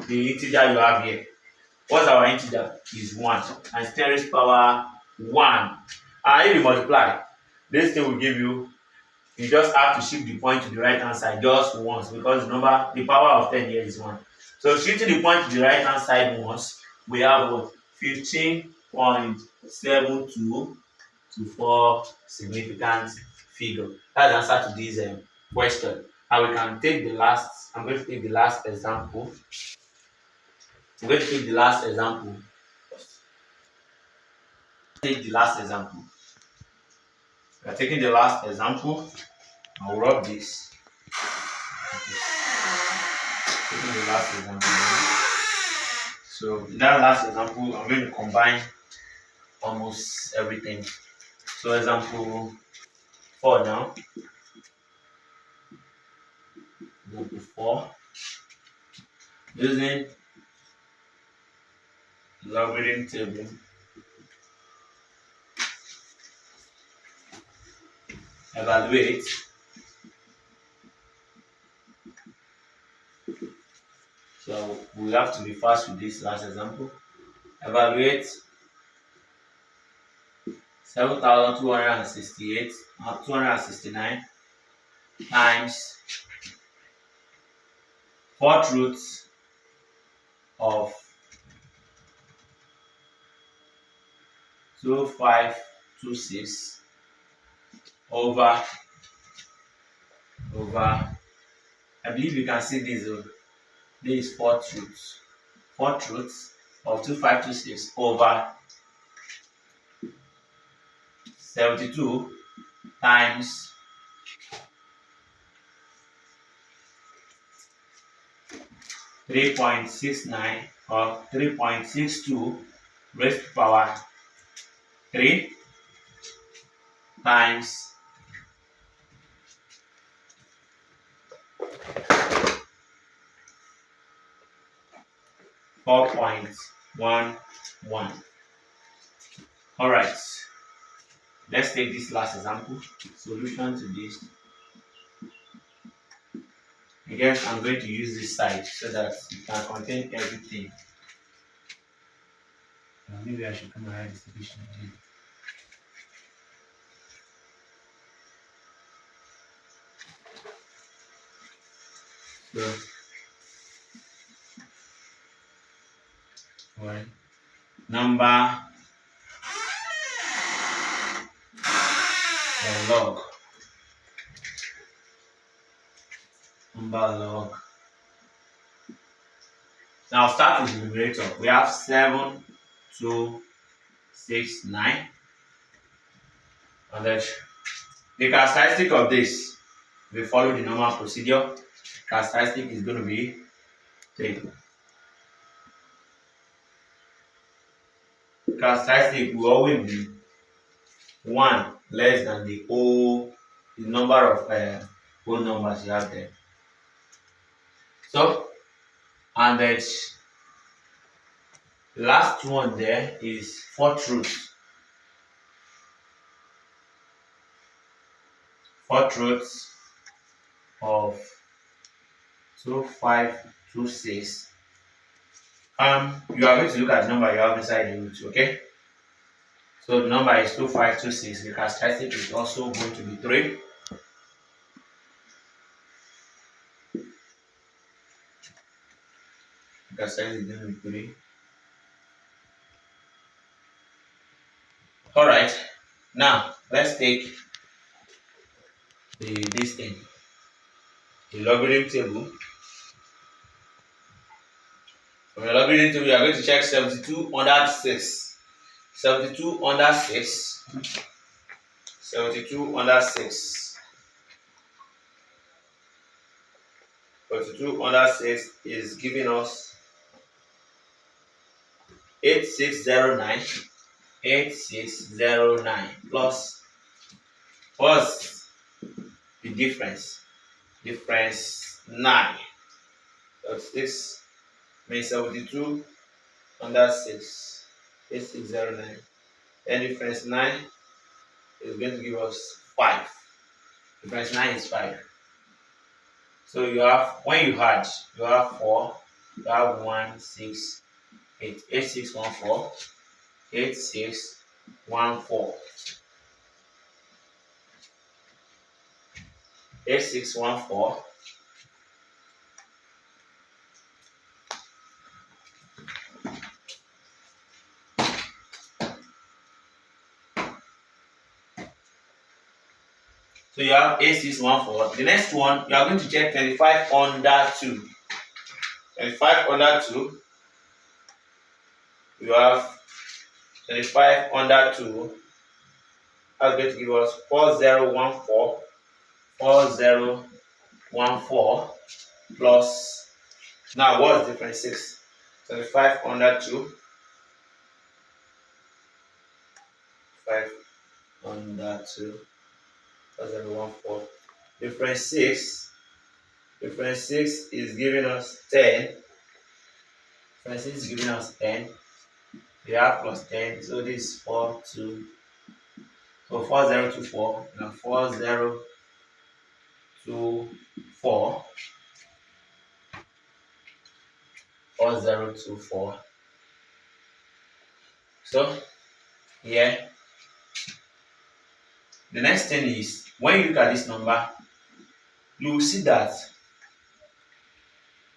Speaker 1: The integer you have here. What's our integer? Is 1. Times 10 raised to the power 1. And if you multiply, this thing will give you just have to shift the point to the right hand side just once because the power of 10 here is 1. So shifting the point to the right hand side once, we have what? 15.72 to 4 significant figure. That's the answer to this question. And we can take the last, I'm going to take the last example. I'm going to take the last example. Take the last example. We are taking the last example. I'll rub this. Taking the last example. So in that last example, I'm going to combine almost everything. So example 4 now. Example 4. Using logarithm table. Evaluate so we have to be fast with this last example. Evaluate 7,269 times 4th roots of 2526 over I believe you can see this. This is 4th roots. 4th roots of 2526 over 72 times 3.69 or 3.62 raised to power 3 times 4.11. Alright, let's take this last example. Solution to this. Again, I'm going to use this side so that it can contain everything. Maybe I should come and write this division again. So, one number log. Number log. Now start with the numerator. We have 7, 2, 6, 9. And then the characteristic of this, we follow the normal procedure. Characteristic is going to be 3. Characteristic will always be 1 less than the number of whole numbers you have there. So, and then the last one there is 4th root. 4th root of 2526. You are going to look at the number you have inside the root, okay? So the number is 2526. The characteristic is also going to be 3. The characteristic is going to be 3. Alright, now let's take this thing, the logarithm table. From the logarithm table, we are going to check 72 under 6. 72 under 6. 72 under 6. 42 under 6 is giving us 8609. 8609 plus what's the difference? Difference 9. That's this means 72 under 6. 8609. Then difference 9 is going to give us 5. Difference 9 is 5. So you have, when you add, you have 4, you have 1, 6, 8, 8614, 8614, 8614. So you have 8614. The next one, you are going to check 25 under 2. 25 under 2, you have 25 under 2. That's going to give us 4014. 4014 plus, now what's difference 6? 25 under 2. 5 under 2. 4014. Difference 6. Difference 6 is giving us 10. Difference 6 is giving us 10. We have plus 10. So this is 4, 2. So 4024. Now 4024. 4024. So here, the next thing is, when you look at this number, you will see that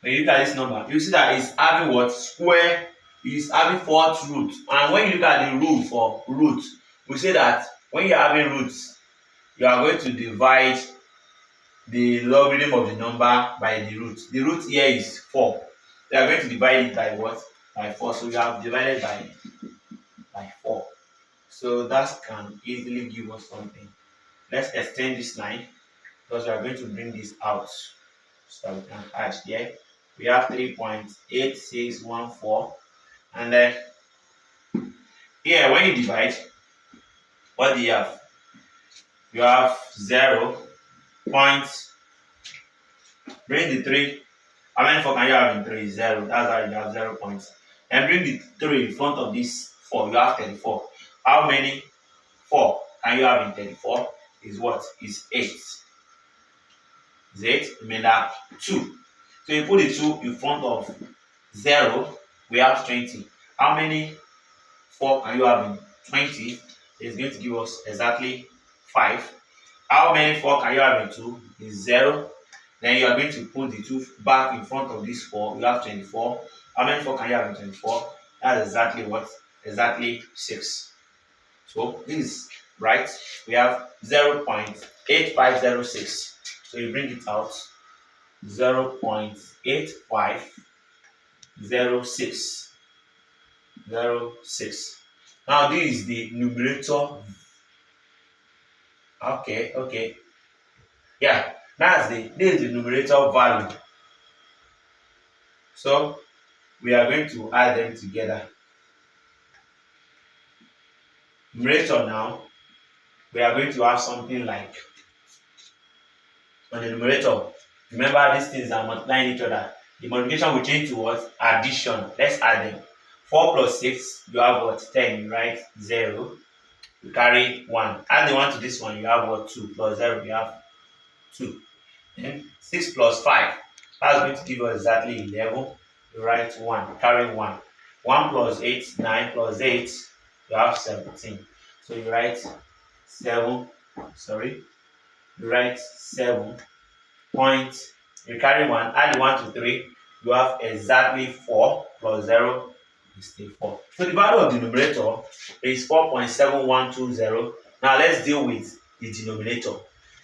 Speaker 1: when you look at this number, you see that it's having what? Square. It's having fourth root. And when you look at the rule for root, we say that when you're having roots, you are going to divide the logarithm of the number by the root. The root here is 4. You are going to divide it by what? By 4. So you have divided by 4. So that can easily give us something. Let's extend this line because we are going to bring this out. So we can add here. We have 3.8614. And then here, when you divide, what do you have? You have 0. Bring the 3. How many 4 can you have in 3? 0. That's how you have 0 points. And bring the 3 in front of this 4. You have 34. How many 4 can you have in 34? Is what? Is 8. Is 8. Remember 2. So you put the 2 in front of 0. We have 20. How many 4 can you have in 20? It's going to give us exactly 5. How many 4 can you have in 2? Is 0. Then you are going to put the 2 back in front of this 4. You have 24. How many 4 can you have in 24? That's exactly what? Exactly 6. So this is right. We have 0.8506. So you bring it out. 0.8506. 06. Now this is the numerator. Okay. Yeah, this is the numerator value. So we are going to add them together. Numerator now, we are going to have something like, on the numerator, remember these things are multiplying each other. The multiplication will change to what? Addition. Let's add them. 4 plus 6, you have what? 10. You write 0. You carry 1. Add the 1 to this one, you have what? 2. Plus 0, you have 2. Then 6 plus 5. That's going to give us exactly 11. You write 1. Carry 1. 1 plus 8, 9 plus 8, you have 17. So you write 7. You write 7 point. You carry 1. Add the 1 to 3. You have exactly 4 plus 0 is still 4. So the value of the numerator is 4.7120. Now let's deal with the denominator.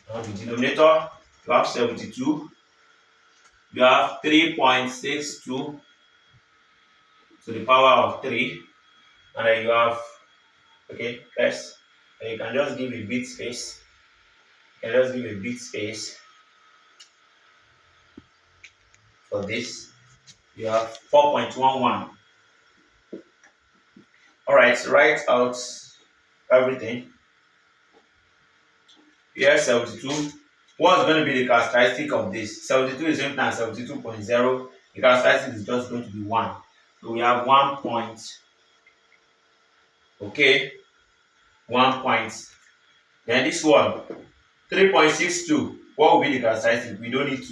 Speaker 1: Now the denominator, you have 72. You have 3.62 to the power of 3. And then you have, okay, first, you can just give a bit space. You can just give a bit space. for this. You have 4.11. Alright, write out everything. Here's 72. What's going to be the characteristic of this? 72 is same than 72.0. The characteristic is just going to be 1. So we have 1 point. Okay, 1 point. Then this one, 3.62. What will be the characteristic? We don't need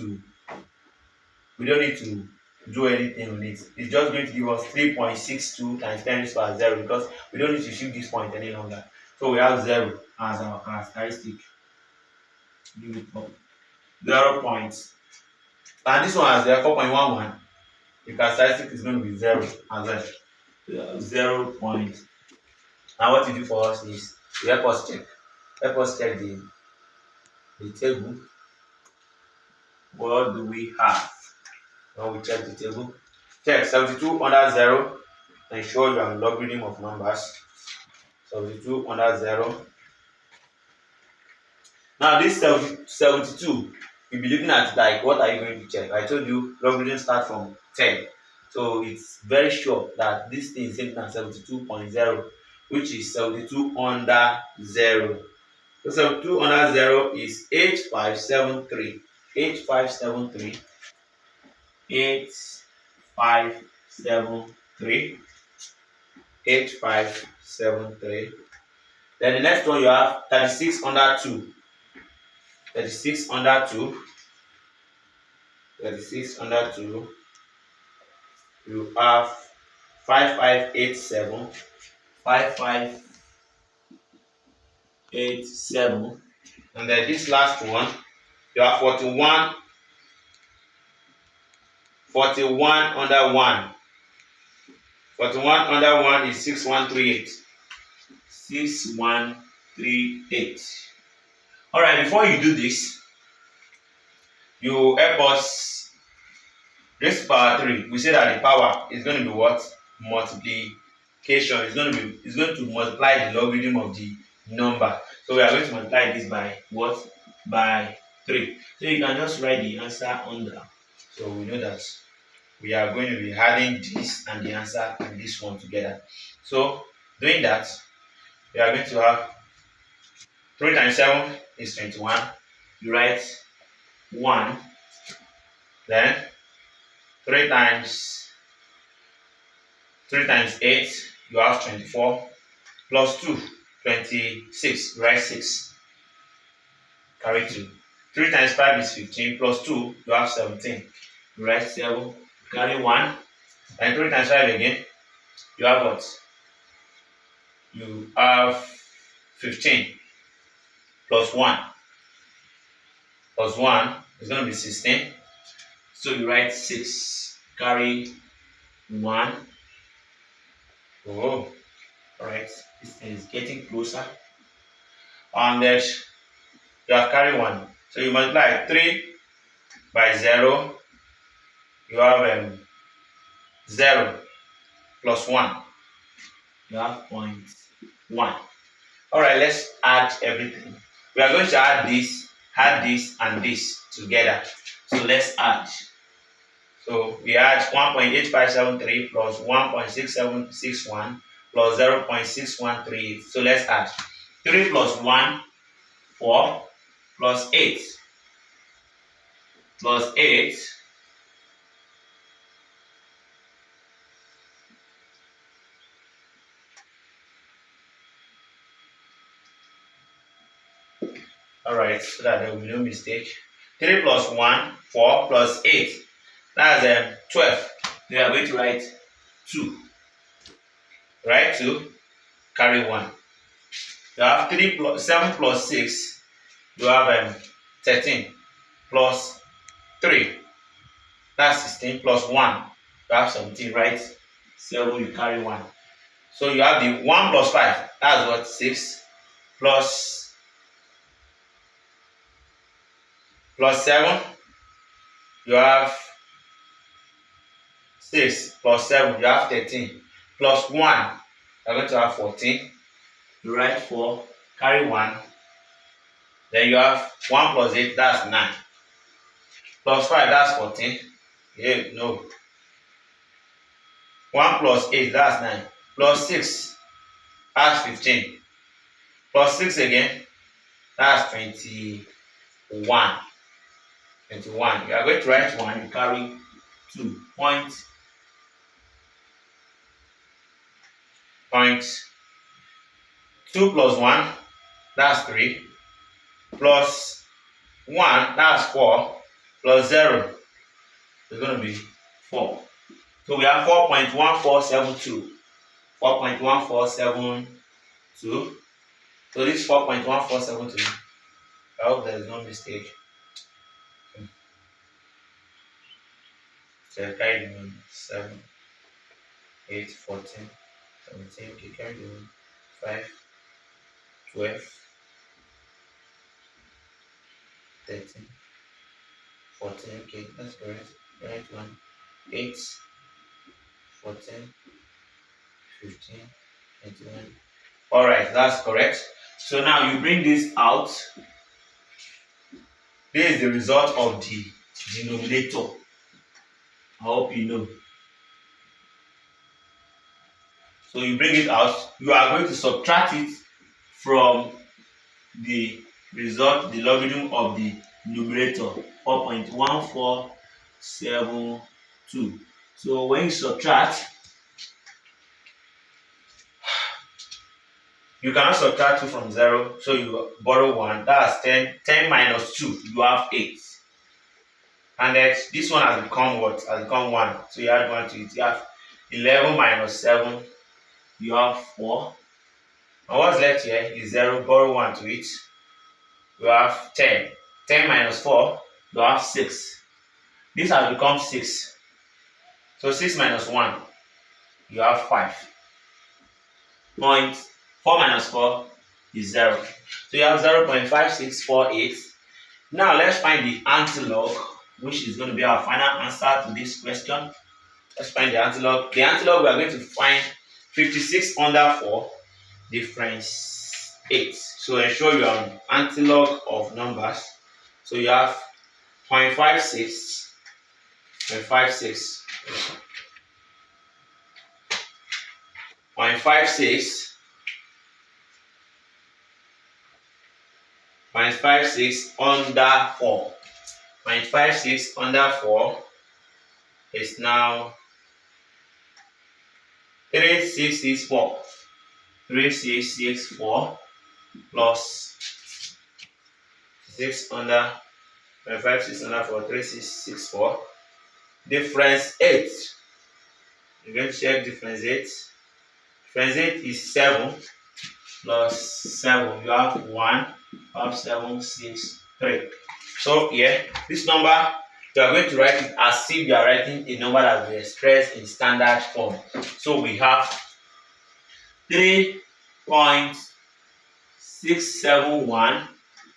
Speaker 1: to do anything on it. It's just going to give us 3.62 times 10 raised to power 0 because we don't need to shift this point any longer. So we have 0 as our characteristic. Give it up. 0 points. And this one has 4.11. The characteristic is going to be 0 as well. 0 points. Now what you do for us is you help us check. Help us check the table. What do we have? When we check the table, check 72 under 0. Ensure you are in logarithm of numbers. 72 under 0. Now this 72, you'll be looking at like what are you going to check? I told you logarithm start from 10. So it's very sure that this thing is same than 72.0, which is 72 under 0. So 72 under 0 is 8573. 8573. 8573. 8573. Then the next one you have 36 under 2. 36 under 2. 36 under 2. You have 5587. 5587. And then this last one, you have 41. 41 under 1. 41 under 1 is 6138. 6138. Alright, before you do this, you help us raise to power 3. We say that the power is going to be what? Multiplication. It's going to multiply the logarithm of the number. So we are going to multiply this by what? By 3. So you can just write the answer under. So we know that we are going to be adding this and the answer and this one together. So doing that, we are going to have 3 times 7 is 21. You write 1. Then 3 times 8, you have 24. Plus 2, 26. You write 6. Carry 2. 3 times 5 is 15. Plus 2, you have 17. You write 7. Carry 1. And 3 times 5 again. You have what? You have 15. Plus 1. Plus 1 is going to be 16. So you write 6. Carry 1. Oh, alright. This thing is getting closer. And then you have carry 1. So you multiply 3 by 0. You have 0 plus 1. You have 0.1. Alright, let's add everything. We are going to add this, and this together. So let's add. So we add 1.8573 plus 1.6761 plus 0.6138. So let's add. 3 plus 1, 4, plus 8. Plus 8. Alright, so that there will be no mistake. 3 plus 1, 4 plus 8. That's 12. We are going to write 2. Write 2, carry 1. You have 7 plus 6. You have 13 plus 3. That's 16 plus 1. You have 17, right? 7, you carry 1. So you have the 1 plus 5. That's what? 6 plus 7. You have 6 plus 7. You have 13 plus 1. You're going to have 14. You write 4. Carry 1. Then you have 1 plus 8. That's 9. Plus 5. That's 14. Yeah, no. 1 plus 8, that's 9. Plus 6, that's 15. Plus 6 again, that's 21. 21. You are going to write 1, you carry 2. Point 2 plus 1, that's 3. Plus 1, that's 4. Plus 0 is going to be 4. So we have 4.1472. 4.1472. So this is 4.1472. I hope there is no mistake. So I carry the 7, 8, 14, 17. Okay, carry the 5, 12, 13, 14. Okay, that's correct. Right one. 8, 14, 15, 21. Alright, that's correct. So now you bring this out. This is the result of the denominator. I hope you know. So you bring it out. You are going to subtract it from the result, the logarithm of the numerator, 4.1472. So when you subtract, you cannot subtract 2 from 0, so you borrow 1. That's 10. 10 minus 2, you have 8. And then this one has become what? Has become 1. So you add 1 to it. You have 11 minus 7, you have 4. And what's left here is 0. Borrow 1 to it. You have 10. 10 minus 4, you have 6. This has become 6. So 6 minus 1, you have 5. Point 4 minus 4 is 0. So you have 0.5648. Now let's find the antilog, which is going to be our final answer to this question. Let's find the antilog. The antilog, we are going to find 56 under 4, difference 8. So ensure you are on antilog of numbers. So you have 0.56, 0.56, 0.56, 0.56 under 4. 0.56 under 4 is now 3664. 3664 plus 6 under 0.56 under 4, 3664. Difference 8. You're going to check difference 8. Difference 8 is 7 plus 7. You have 1, you have 7, 6, 3. So here, this number, you are going to write it as if you are writing a number that is expressed in standard form. So we have 3.671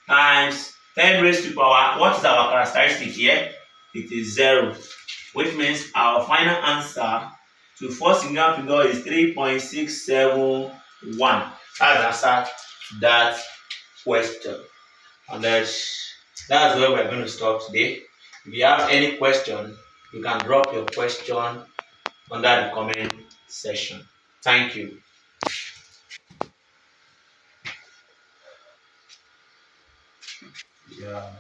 Speaker 1: times 10 raised to power. What is our characteristic here? It is 0, which means our final answer to first singular figure is 3.671. That's the answer to that question. And that's where we're going to stop today. If you have any question, you can drop your question under the comment section. Thank you. Yeah,